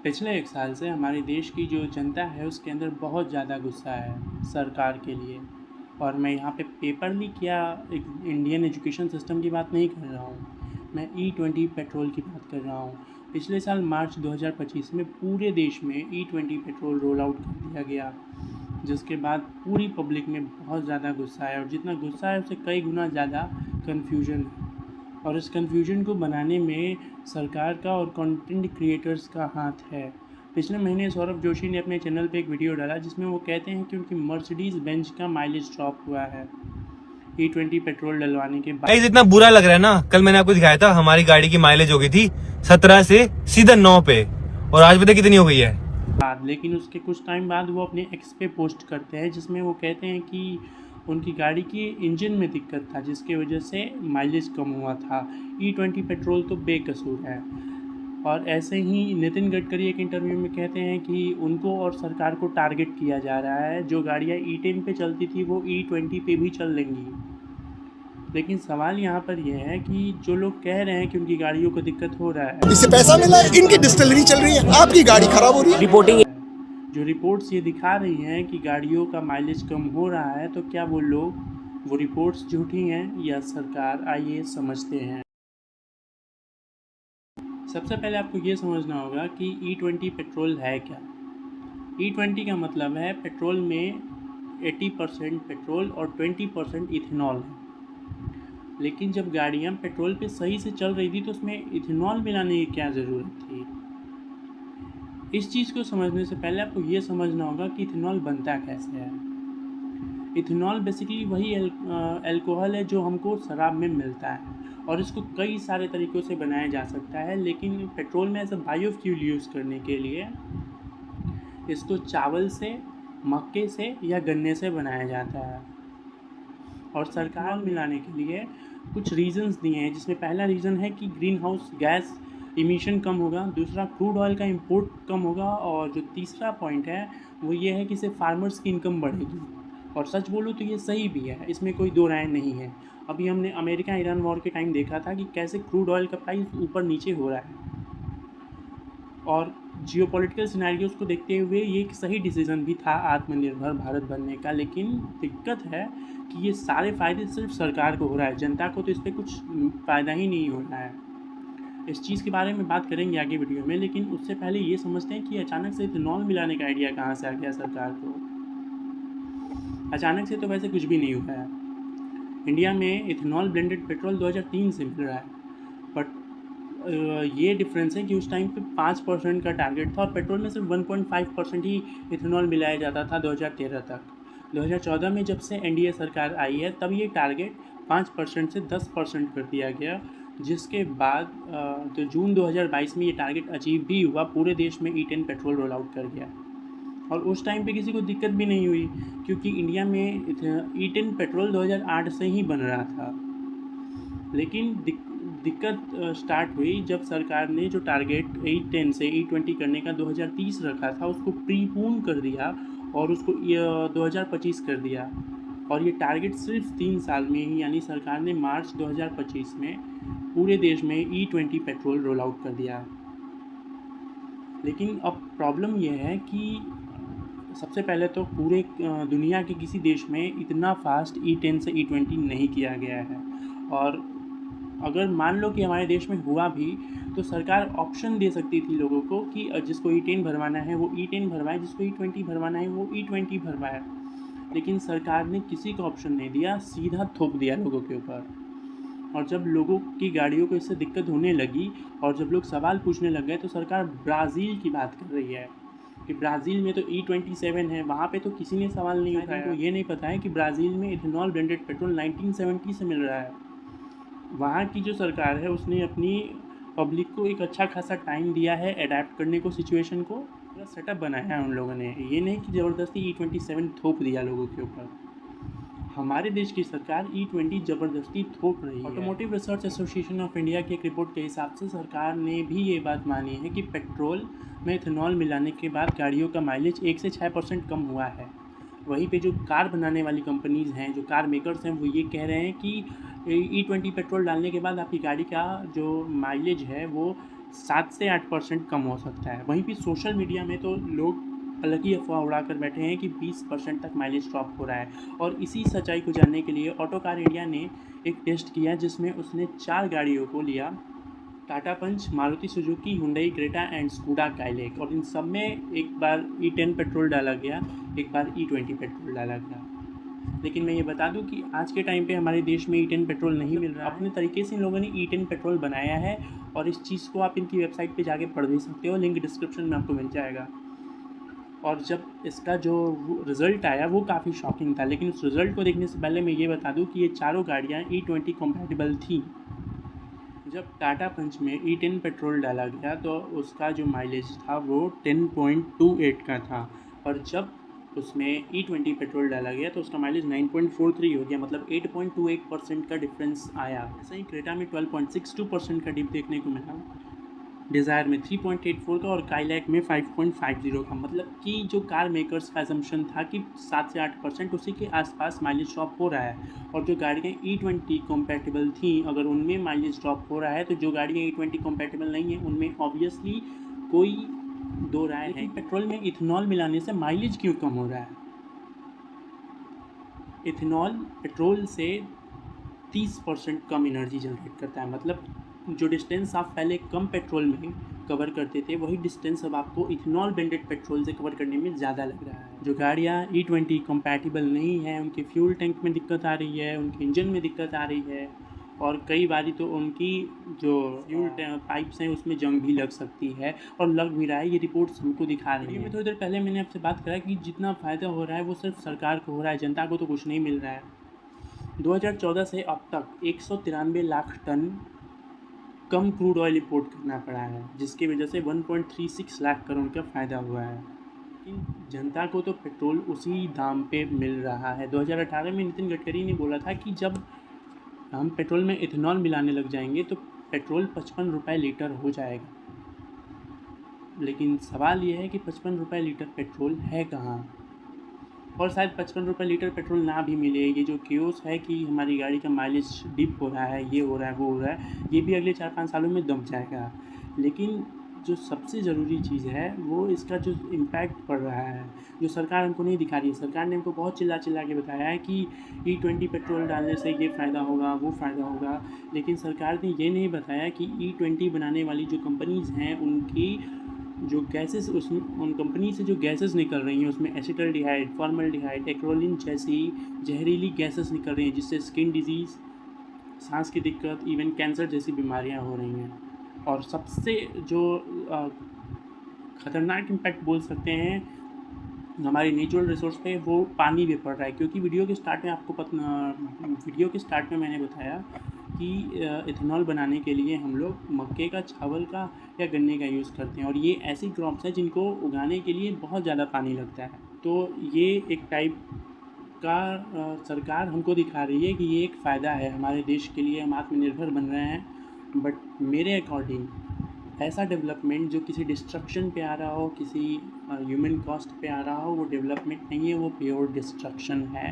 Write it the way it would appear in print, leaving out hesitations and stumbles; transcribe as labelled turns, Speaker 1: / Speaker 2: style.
Speaker 1: पिछले 1 साल से हमारे देश की जो जनता है उसके अंदर बहुत ज़्यादा गुस्सा है सरकार के लिए। और मैं यहाँ पे पेपर लीक या एक इंडियन एजुकेशन सिस्टम की बात नहीं कर रहा हूँ, मैं E20 पेट्रोल की बात कर रहा हूँ। पिछले साल मार्च 2025 में पूरे देश में E20 पेट्रोल रोल आउट कर दिया गया, जिसके बाद पूरी पब्लिक में बहुत ज़्यादा गुस्सा है और जितना गुस्सा है उससे कई गुना ज़्यादा कन्फ्यूजन है। और इस कन्फ्यूजन को बनाने में सरकार का और कंटेंट क्रिएटर्स का हाथ है। पिछले महीने सौरभ जोशी ने अपने चैनल पे एक वीडियो डाला जिसमें वो कहते हैं कि उनकी मर्सिडीज़ बेंज का माइलेज ड्रॉप हुआ है E20 पेट्रोल डलवाने के बाद।
Speaker 2: इतना बुरा लग रहा है ना, कल मैंने आपको दिखाया था हमारी गाड़ी की माइलेज हो गई थी 17 से सीधा 9 पे और आज पता कितनी हो गई है।
Speaker 1: लेकिन उसके कुछ टाइम बाद वो अपने एक्स पे पोस्ट करते हैं जिसमें वो कहते हैं कि उनकी गाड़ी की इंजन में दिक्कत था जिसकी वजह से माइलेज कम हुआ था। E20 पेट्रोल तो बेकसूर है। और ऐसे ही नितिन गडकरी एक इंटरव्यू में कहते हैं कि उनको और सरकार को टारगेट किया जा रहा है, जो गाड़ियाँ E10 पे चलती थी वो E20 पे भी चल लेंगी। लेकिन सवाल यहाँ पर यह है कि जो लोग कह रहे हैं कि उनकी गाड़ियों को दिक्कत हो रहा है,
Speaker 3: इससे पैसा मिला है, इनकी डिस्टिलरी चल रही है, आपकी गाड़ी खराब हो रही है।
Speaker 1: रिपोर्टिंग जो रिपोर्ट्स ये दिखा रही हैं कि गाड़ियों का माइलेज कम हो रहा है, तो क्या वो रिपोर्ट्स झूठी हैं या सरकार? आइए समझते हैं। सबसे पहले आपको ये समझना होगा कि E20 पेट्रोल है क्या। E20 का मतलब है पेट्रोल में 80% पेट्रोल और 20% इथेनॉल है। लेकिन जब गाड़ियाँ पेट्रोल पे सही से चल रही थी तो उसमें इथेनॉल मिलाने की क्या ज़रूरत थी? इस चीज़ को समझने से पहले आपको ये समझना होगा कि इथेनॉल बनता कैसे है। इथेनॉल बेसिकली वही अल्कोहल है जो हमको शराब में मिलता है और इसको कई सारे तरीक़ों से बनाया जा सकता है, लेकिन पेट्रोल में एज अ बायोफ्यूल यूज़ करने के लिए इसको चावल से, मक्के से या गन्ने से बनाया जाता है। और सरकार मिलाने के लिए कुछ रीज़न्स दिए हैं, जिसमें पहला रीज़न है कि ग्रीन हाउस गैस इमिशन कम होगा, दूसरा क्रूड ऑयल का इंपोर्ट कम होगा और जो तीसरा पॉइंट है वो ये है कि इससे फार्मर्स की इनकम बढ़ेगी। और सच बोलूँ तो ये सही भी है, इसमें कोई दो राय नहीं है। अभी हमने अमेरिका ईरान वॉर के टाइम देखा था कि कैसे क्रूड ऑयल का प्राइस ऊपर नीचे हो रहा है और जियोपॉलिटिकल सिनेरियोज को देखते हुए ये एक सही डिसीज़न भी था आत्मनिर्भर भारत बनने का। लेकिन दिक्कत है कि ये सारे फ़ायदे सिर्फ सरकार को हो रहा है, जनता को तो इस पर कुछ फ़ायदा ही नहीं हो रहा है। इस चीज़ के बारे में बात करेंगे आगे वीडियो में, लेकिन उससे पहले ये समझते हैं कि अचानक से इथेनॉल मिलाने का आइडिया कहाँ से आ गया सरकार को। अचानक से तो वैसे कुछ भी नहीं हुआ है। इंडिया में इथेनॉल ब्लेंडेड पेट्रोल 2003 से मिल रहा है, बट ये डिफरेंस है कि उस टाइम पे 5% का टारगेट था और पेट्रोल में सिर्फ 1.5% ही इथेनॉल मिलाया जाता था 2013 तक। 2014 में जब से एनडीए सरकार आई है तब ये टारगेट 5% से 10% कर दिया गया, जिसके बाद तो जून 2022 में ये टारगेट अचीव भी हुआ, पूरे देश में E10 पेट्रोल रोल आउट कर गया। और उस टाइम पे किसी को दिक्कत भी नहीं हुई क्योंकि इंडिया में E10 पेट्रोल 2008 से ही बन रहा था। लेकिन दिक्कत स्टार्ट हुई जब सरकार ने जो टारगेट E10 से E20 करने का 2030 रखा था उसको प्रीपोन कर दिया और उसको 2025 कर दिया। और ये टारगेट सिर्फ 3 साल में ही, यानी सरकार ने मार्च 2025 में पूरे देश में E20 पेट्रोल रोल आउट कर दिया। लेकिन अब प्रॉब्लम यह है कि सबसे पहले तो पूरे दुनिया के किसी देश में इतना फास्ट E10 से E20 नहीं किया गया है। और अगर मान लो कि हमारे देश में हुआ भी तो सरकार ऑप्शन दे सकती थी लोगों को कि जिसको E10 भरवाना है वो E10 भरवाए, जिसको E20 भरवाना है वो E20 भरवाए। लेकिन सरकार ने किसी को ऑप्शन नहीं दिया, सीधा थोप दिया लोगों के ऊपर। और जब लोगों की गाड़ियों को इससे दिक्कत होने लगी और जब लोग सवाल पूछने लग गए तो सरकार ब्राज़ील की बात कर रही है कि ब्राज़ील में तो E27 है, वहाँ पे तो किसी ने सवाल नहीं उठाया। तो ये नहीं पता है कि ब्राज़ील में इथेनॉल ब्लेंडेड पेट्रोल 1970 से मिल रहा है। वहाँ की जो सरकार है उसने अपनी पब्लिक को एक अच्छा खासा टाइम दिया है अडेप्ट करने को, सिचुएशन को पूरा सेटअप बनाया है उन लोगों ने। ये नहीं कि ज़बरदस्ती E27 थोप दिया लोगों के ऊपर। हमारे देश की सरकार E20 ज़बरदस्ती थोप रही है। Automotive research association of India की एक रिपोर्ट के हिसाब से सरकार ने भी ये बात मानी है कि पेट्रोल में इथेनॉल मिलाने के बाद गाड़ियों का माइलेज 1 से 6% कम हुआ है। वहीं पे जो कार बनाने वाली कंपनीज़ हैं, जो कार मेकर्स हैं, वो ये कह रहे हैं कि E20 पेट्रोल डालने के बाद आपकी गाड़ी का जो माइलेज है वो 7 से 8% कम हो सकता है। वहीं पे सोशल मीडिया में तो लोग अलग ही अफवाह उड़ाकर बैठे हैं कि 20% तक माइलेज ड्रॉप हो रहा है। और इसी सच्चाई को जानने के लिए ऑटो कार इंडिया ने एक टेस्ट किया जिसमें उसने 4 गाड़ियों को लिया, Tata Punch, Maruti Suzuki, Hyundai Creta and Skoda Kylaq, और इन सब में एक बार E10 पेट्रोल डाला गया, एक बार E20 पेट्रोल डाला गया। लेकिन मैं ये बता दूं कि आज के टाइम पे हमारे देश में E10 पेट्रोल नहीं मिल रहा है। अपने तरीके से इन लोगों ने E10 पेट्रोल बनाया है और इस चीज़ को आप इनकी वेबसाइट पे जाके पढ़ भी सकते हो, लिंक डिस्क्रिप्शन में आपको मिल जाएगा। और जब इसका जो रिज़ल्ट आया वो काफ़ी शॉकिंग था, लेकिन उस रिज़ल्ट को देखने से पहले मैं ये बता दूं कि ये चारों गाड़ियाँ E20 कंपैटिबल थी। जब टाटा पंच में E10 पेट्रोल डाला गया तो उसका जो माइलेज था वो 10.28 का था, और जब उसमें E20 पेट्रोल डाला गया तो उसका माइलेज 9.43 हो गया, मतलब 8.28% का डिफरेंस आया। ऐसे ही क्रेटा में 12.62% का डिप देखने को मिला, डिज़ायर में 3.84 का और काइलैक में 5.50 का। मतलब कि जो कार मेकर्स का असम्पशन था कि 7 से 8% उसी के आसपास माइलेज ड्रॉप हो रहा है। और जो गाड़ियाँ E20 कंपैटिबल थी, अगर उनमें माइलेज ड्रॉप हो रहा है तो जो गाड़ियाँ E20 कंपैटिबल नहीं है उनमें ऑब्वियसली कोई दो राय है। पेट्रोल में इथेनॉल मिलाने से माइलेज क्यों कम हो रहा है? इथेनॉल पेट्रोल से 30% कम एनर्जी जनरेट करता है। मतलब जो डिस्टेंस आप पहले कम पेट्रोल में कवर करते थे वही डिस्टेंस अब आपको इथेनॉल ब्लेंडेड पेट्रोल से कवर करने में ज़्यादा लग रहा है। जो गाड़ियाँ E20 कंपैटिबल नहीं है उनके फ्यूल टैंक में दिक्कत आ रही है, उनके इंजन में दिक्कत आ रही है, और कई बारी तो उनकी जो फ्यूल पाइप्स हैं उसमें जंग भी लग सकती है, और लग भी रहा है। ये रिपोर्ट्स हमको दिखा रही है। तो इधर पहले मैंने आपसे बात करा कि जितना फ़ायदा हो रहा है वो सिर्फ सरकार को हो रहा है, जनता को तो कुछ नहीं मिल रहा है। 2014 से अब तक 193 लाख टन कम क्रूड ऑयल इंपोर्ट करना पड़ा है, जिसकी वजह से 1.36 लाख करोड़ का फ़ायदा हुआ है। लेकिन जनता को तो पेट्रोल उसी दाम पे मिल रहा है। 2018 में नितिन गडकरी ने बोला था कि जब हम पेट्रोल में इथेनॉल मिलाने लग जाएंगे तो पेट्रोल 55 रुपये लीटर हो जाएगा। लेकिन सवाल ये है कि 55 रुपये लीटर पेट्रोल है कहाँ, और शायद 55 रुपये लीटर पेट्रोल ना भी मिले। ये जो क्योस है कि हमारी गाड़ी का माइलेज डिप हो रहा है, ये हो रहा है, वो हो रहा है, ये भी अगले 4-5 सालों में दब जाएगा। लेकिन जो सबसे ज़रूरी चीज़ है वो इसका जो इम्पैक्ट पड़ रहा है, जो सरकार हमको नहीं दिखा रही है। सरकार ने हमको बहुत चिल्ला के बताया है कि E20 पेट्रोल डालने से ये फ़ायदा होगा, वो फ़ायदा होगा, लेकिन सरकार ने ये नहीं बताया कि E20 बनाने वाली जो कंपनीज़ हैं उनकी जो गैसेस उन कंपनी से जो गैसेस निकल रही हैं उसमें एसिटल्डिहाइड, फॉर्मल्डिहाइड, एक्रोलिन जैसी जहरीली गैसेस निकल रही हैं, जिससे स्किन डिजीज़, सांस की दिक्कत, इवन कैंसर जैसी बीमारियां हो रही हैं। और सबसे जो ख़तरनाक इम्पैक्ट बोल सकते हैं हमारे नेचुरल रिसोर्स पे, वो पानी भी पड़ रहा है। क्योंकि वीडियो के स्टार्ट में मैंने बताया कि इथेनॉल बनाने के लिए हम लोग मक्के का, चावल का या गन्ने का यूज़ करते हैं, और ये ऐसी क्रॉप्स हैं जिनको उगाने के लिए बहुत ज़्यादा पानी लगता है। तो ये एक टाइप का सरकार हमको दिखा रही है कि ये एक फ़ायदा है हमारे देश के लिए, हम आत्मनिर्भर बन रहे हैं। बट मेरे अकॉर्डिंग ऐसा डेवलपमेंट जो किसी डिस्ट्रक्शन पे आ रहा हो, किसी ह्यूमन कॉस्ट पे आ रहा हो, वो डेवलपमेंट नहीं है, वो प्योर डिस्ट्रक्शन है।